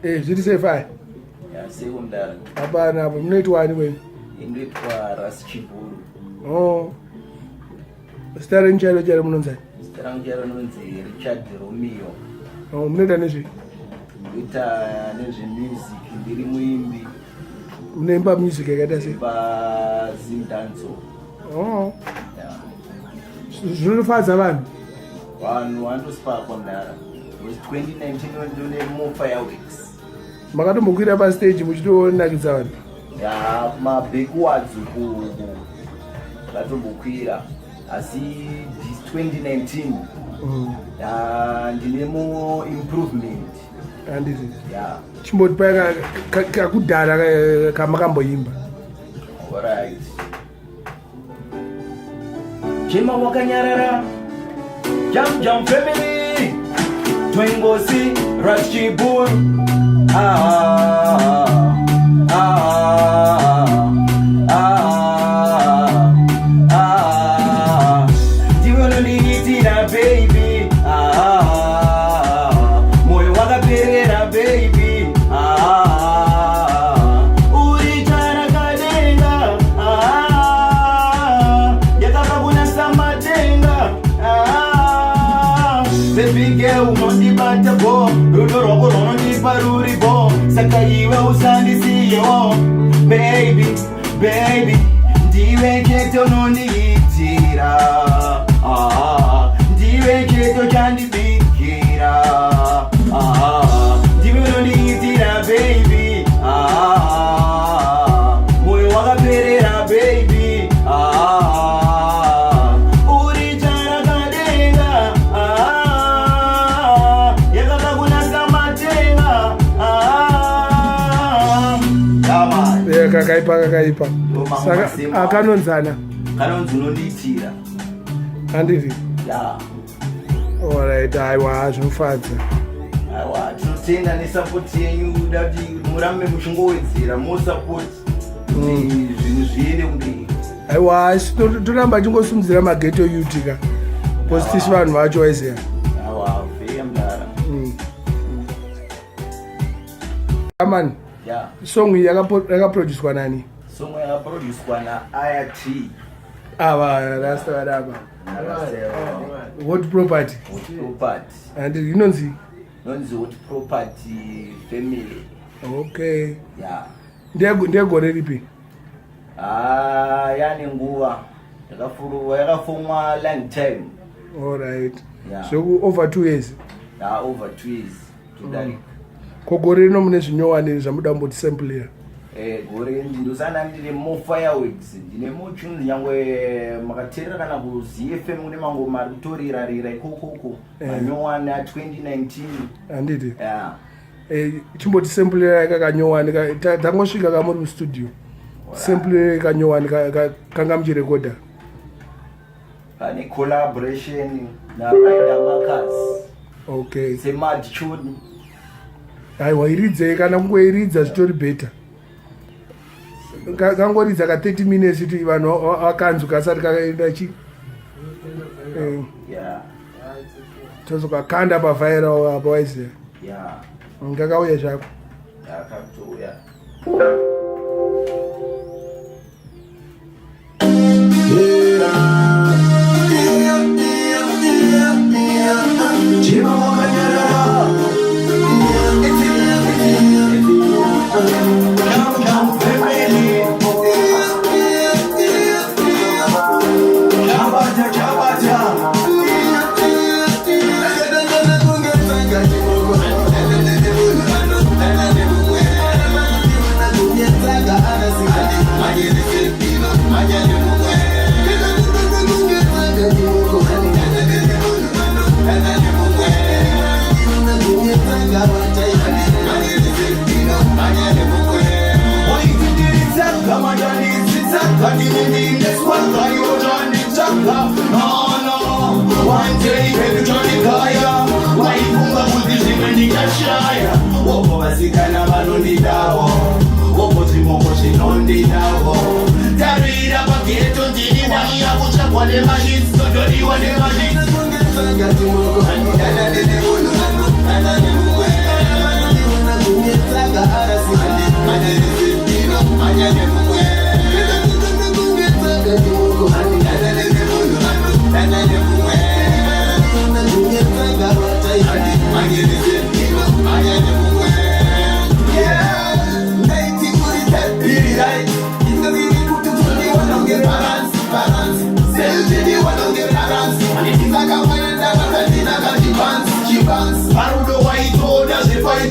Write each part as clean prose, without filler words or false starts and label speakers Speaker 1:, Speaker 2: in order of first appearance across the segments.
Speaker 1: Zviri sefai?
Speaker 2: Sekondari.
Speaker 1: Hapana, munoitwa ani kwenu?
Speaker 2: Inoitwa Ras Chibhuru.
Speaker 1: Oh. Zita renyu chairo munonzi?
Speaker 2: Zita rangu chairo rinonzi Richard Romeo.
Speaker 1: Oh, munoita nezve?
Speaker 2: Ndinoita nezvemusic, ndiri muimbi.
Speaker 1: Munoimba music yakaita sei?
Speaker 2: Imba Zimdancehall.
Speaker 1: Oh. Zvinofadza vanhu?
Speaker 2: Vanhu vandosipakwa mudara. 2019 ndine more fireworks.
Speaker 1: Makatombokwira pastage muchitonakidza vanhu?
Speaker 2: Mabackwards uku ndatombokwira asi this 2019 ndine more improvement.
Speaker 1: Handiti? Chimboti paya kakudhara kamakamboimba?
Speaker 2: Alright. Chema wakanyarara Jam family Twengosi Ras Chibhuru Diwononiitira baby moyo wakaperera baby urichara kadenga yakakakunasa matenga baby girl unondibata bo rudo rwako rwunondipa ruri bo saka iwe usandisiyewo baby ndiwe chete unondiitira ndiwe chete chandibikira ndiwe unondiitira baby moyo wakaperera baby urichara kadenga yakakakunasa matenga
Speaker 1: kakaipa saka akanonzana
Speaker 2: kanonzi unondiitira
Speaker 1: handiti? Alright, aiwa zvinofadza.
Speaker 2: Aiwa tinotenda nesapoti yenyu kuda kuti murambe muchingowedzera mosapoti kuti zvinhu zviende kumberi.
Speaker 1: Aiwa toramba chingosimudzira mageto yutika because tisi vanhu vacho Hwezera.
Speaker 2: Aiwa veya mudara.
Speaker 1: Amani. Song yakaproducedwa nani?
Speaker 2: Song yakaproducedwa na-IRT.
Speaker 1: Ava rasta vadaba. What property? And inonzi?
Speaker 2: Inonzi what property family.
Speaker 1: Okay. Ndegore ripi?
Speaker 2: Yani nguva. Yakafumwa long time.
Speaker 1: Alright. So over 2 years?
Speaker 2: Over 2 years. Tudari.
Speaker 1: Kogore rino mune zvinyowani zvamudamboti sample.
Speaker 2: Gore ndosana ndine more fireworks ndine more tunes nyangwe makaterera kana kuZFM mune mangoma ari kutorira ikoko manyowani a2019
Speaker 1: handiti? Chimboti sample yakakanyowani tangosvika kamuri mustudio sample kanyowani kanga muchirekodha
Speaker 2: pane collaboration naRider Marcus.
Speaker 1: Okay.
Speaker 2: Semad tune
Speaker 1: aiwa iridzei kana kungoiridza zvitori better kangoridza ka 30 minutes kuti vanhu vakanzwa kasati kakaenda chi tozokakanda paviral apa Hwezera ngakauya zvako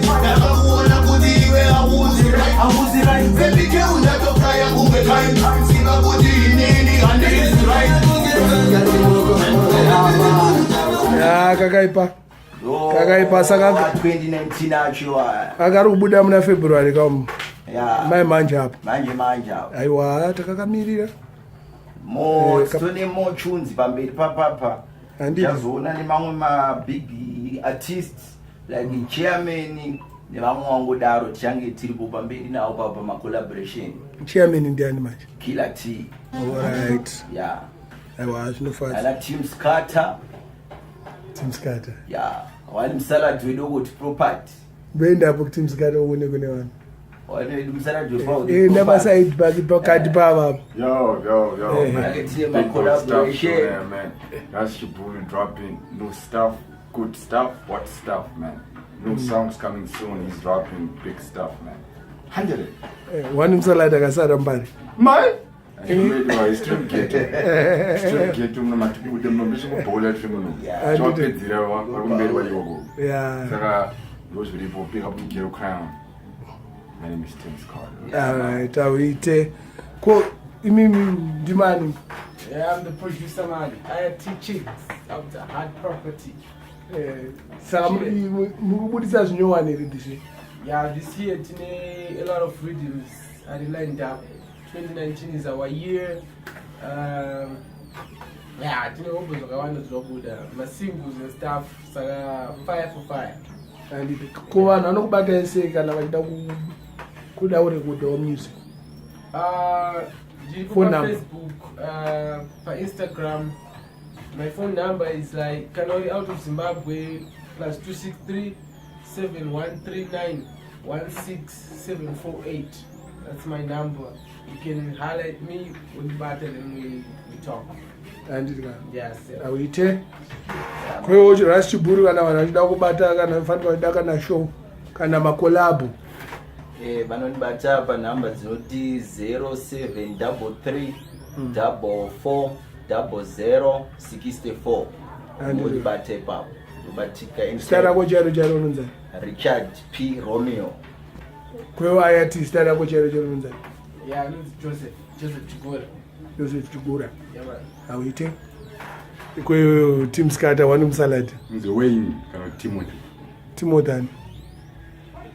Speaker 3: Nakakuona kuti iwe hauzi right baby girl ndatoka yangu time singa kuti inini handisi right
Speaker 1: ya kakaipa kakaipa saka
Speaker 2: 2019 acho
Speaker 1: akari kubuda muna February kam
Speaker 2: ya
Speaker 1: mai manje hapo
Speaker 2: manje hapo
Speaker 1: aiwa takakamirira
Speaker 2: tone mo chunzi pamberi papapa chazoona nemamwe mabig artists like chairman nevamwe wangodaro tichange tiripo pamberi nawo papa macollaboration.
Speaker 1: Chairman ndiani manje?
Speaker 2: Killer T.
Speaker 1: Alright.
Speaker 2: Yeah.
Speaker 1: Aiwa zvinofadza.
Speaker 2: Ana Team Scatter.
Speaker 1: Team Scatter.
Speaker 2: Yeah. Wali msalad wedo kuti property.
Speaker 1: Benda Team Scatter uone kune vanhu.
Speaker 2: Wali msalad wedo.
Speaker 1: Never side pakati pava.
Speaker 4: Yo.
Speaker 2: Big collaboration.
Speaker 4: Man. Ras Chibhuru dropping new stuff, good stuff, what stuff, man. New songs coming soon. He's dropping big stuff, man. 100.
Speaker 1: One msalad akasara Mbare.
Speaker 4: Man. Still get no matter who them no mission bowler trimming. Drop it there one bed where you go.
Speaker 1: Yeah.
Speaker 4: Saka those people pick up your crown. My name is Tim Scott.
Speaker 1: Alright, awite. Ko imimi dimani.
Speaker 5: Yeah, I'm the producer, man. I teach Chigz of the hard property.
Speaker 1: Saka mukubudisa zvinyowani iri dishi.
Speaker 5: Yeah, this year today a lot of rhythms are lined up. 2019 is our year. Yeah, today we want to drop with my singles and stuff. So fire for fire.
Speaker 1: And ko vanhu vanokubata ese kana vachida kuda uri kudo music.
Speaker 5: For Facebook, for Instagram, my phone number is like Kanori out of Zimbabwe +263 7139 16748. That's my number. You can highlight me with the button and we talk.
Speaker 1: And
Speaker 5: yes.
Speaker 1: awite. Ko Ras Chibhuru kana vanhu vachida kubata kana fanira kuda kana show kana makolabo.
Speaker 2: Vanondibata panhamba dzinoti 0733 44 0064. Andibate ipapo. Ubatika
Speaker 1: Instagram rako charo unonzi
Speaker 2: Richard P Romeo.
Speaker 1: Kwewa ayati Instagram rako charo unonzi.
Speaker 5: Yeah, it's Joseph Chigura. Yeah, man.
Speaker 1: Awite. Kwewa Team Scatter wanu msalad.
Speaker 4: The Wayne kana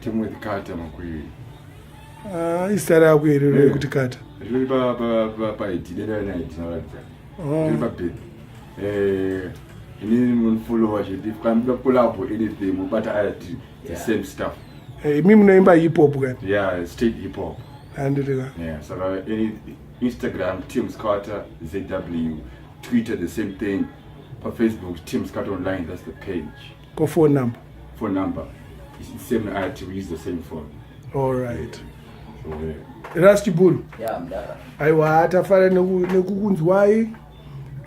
Speaker 1: Timothy
Speaker 4: Carter makwiri.
Speaker 1: Instagram rako iri kuti Carter.
Speaker 4: Riri pa ididera na idinalata. Riri pa page. Any follower if you can pull up anything but the same stuff.
Speaker 1: Mimi mnaimba hip hop gani?
Speaker 4: Yeah, straight hip hop. Yeah, so any Instagram Tim Carter ZW, Twitter the same thing, for Facebook Tim Carter Online, that's the page.
Speaker 1: Go phone number.
Speaker 4: Phone number. It's the same we use the same phone.
Speaker 1: All right.
Speaker 4: So yeah.
Speaker 1: Ras Chibhuru.
Speaker 2: Yeah, Mdara.
Speaker 1: Aiwa atafara nekukunzwai.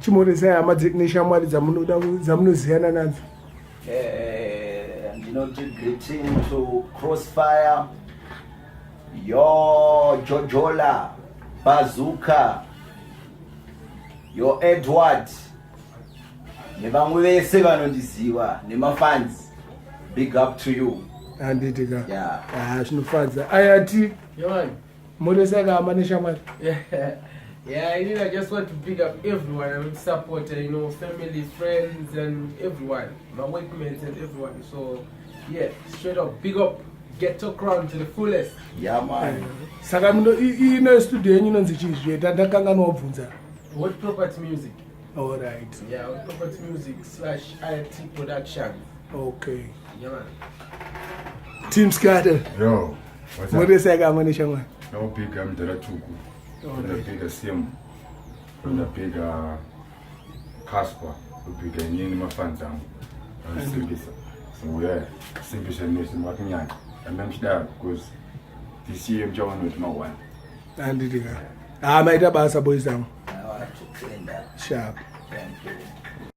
Speaker 1: Chimoresa amadzekineshamwari dzamunoziyana nadzo.
Speaker 2: Ndinoti greeting to Crossfire, yo Jojola, Bazooka, yo Edward, nevamwe vese vanondiziva nemafans. Big up to you.
Speaker 1: Anditika.
Speaker 2: Yeah.
Speaker 1: Zvinofadza. Ayati.
Speaker 5: Yeah, man.
Speaker 1: Moresaka amaneshamwari.
Speaker 5: Yeah, I just want to big up everyone. I'm a supporter, family, friends, and everyone. My workmates and everyone. So, yeah, straight up, big up, Ghetto Crown to the fullest.
Speaker 2: Yeah, man.
Speaker 1: Saka ino studio yenyu inonzi Chigz, ndakanganwa kubvunza.
Speaker 5: What Property Music?
Speaker 1: All right.
Speaker 5: Yeah, What Property Music /IRT Production.
Speaker 1: Okay.
Speaker 5: Yeah, man.
Speaker 1: Team Scatter.
Speaker 4: Yo, what's up?
Speaker 1: Moresaka amaneshamwari.
Speaker 4: No big Mdara Tuku. From the bigger Sim, from the bigger Casper, the bigger Yen Mafanzam, and Simbisa. So, yeah, Simbisa Nation Makinyan. And I'm sure because this year I'm joining with my one.
Speaker 1: Anditika. Maita basa boys down.
Speaker 2: I want to clean that.
Speaker 1: Sharp.
Speaker 2: Thank you.